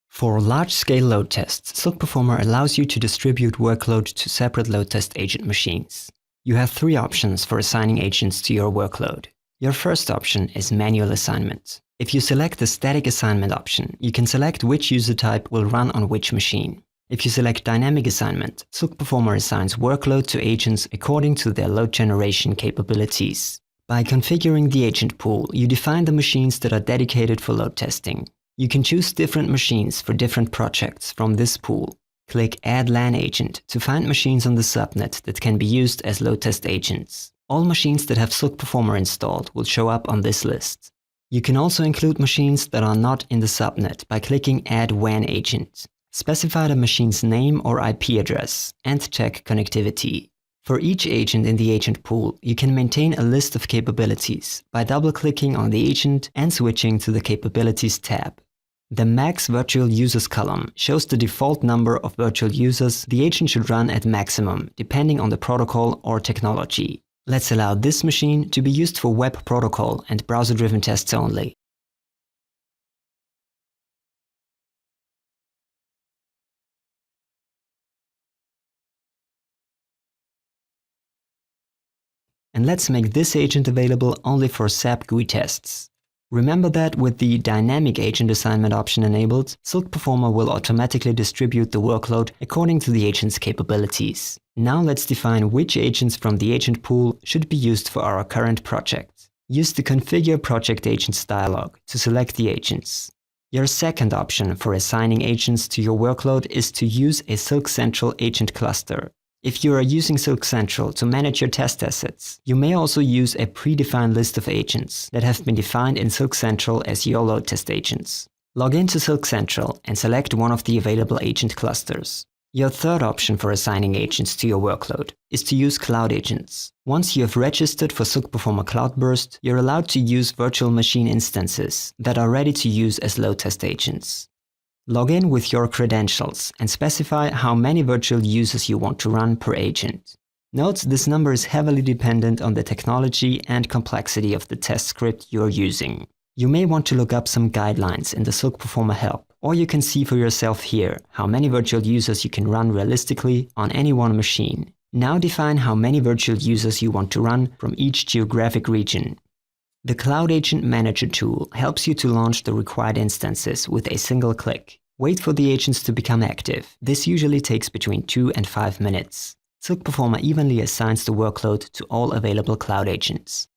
For large-scale load tests, Silk Performer allows you to distribute workload to separate load test agent machines. You have three options for assigning agents to your workload. Your first option is manual assignment. If you select the static assignment option, you can select which user type will run on which machine. If you select dynamic assignment, Silk Performer assigns workload to agents according to their load generation capabilities. By configuring the agent pool, you define the machines that are dedicated for load testing. You can choose different machines for different projects from this pool. Click Add LAN Agent to find machines on the subnet that can be used as load test agents. All machines that have Silk Performer installed will show up on this list. You can also include machines that are not in the subnet by clicking Add WAN Agent. Specify the machine's name or IP address and check connectivity. For each agent in the agent pool, you can maintain a list of capabilities by double-clicking on the agent and switching to the Capabilities tab. The Max Virtual Users column shows the default number of virtual users the agent should run at maximum, depending on the protocol or technology. Let's allow this machine to be used for web protocol and browser-driven tests only. And let's make this agent available only for SAP GUI tests. Remember that with the Dynamic Agent Assignment option enabled, Silk Performer will automatically distribute the workload according to the agent's capabilities. Now let's define which agents from the agent pool should be used for our current project. Use the Configure Project Agents dialog to select the agents. Your second option for assigning agents to your workload is to use a Silk Central agent cluster. If you are using Silk Central to manage your test assets, you may also use a predefined list of agents that have been defined in Silk Central as your load test agents. Log into Silk Central and select one of the available agent clusters. Your third option for assigning agents to your workload is to use Cloud Agents. Once you have registered for Silk Performer Cloudburst, you're allowed to use virtual machine instances that are ready to use as load test agents. Log in with your credentials and specify how many virtual users you want to run per agent. Note this number is heavily dependent on the technology and complexity of the test script you're using. You may want to look up some guidelines in the Silk Performer help, or you can see for yourself here how many virtual users you can run realistically on any one machine. Now define how many virtual users you want to run from each geographic region. The Cloud Agent Manager tool helps you to launch the required instances with a single click. Wait for the agents to become active. This usually takes between 2 and 5 minutes. Silk Performer evenly assigns the workload to all available Cloud Agents.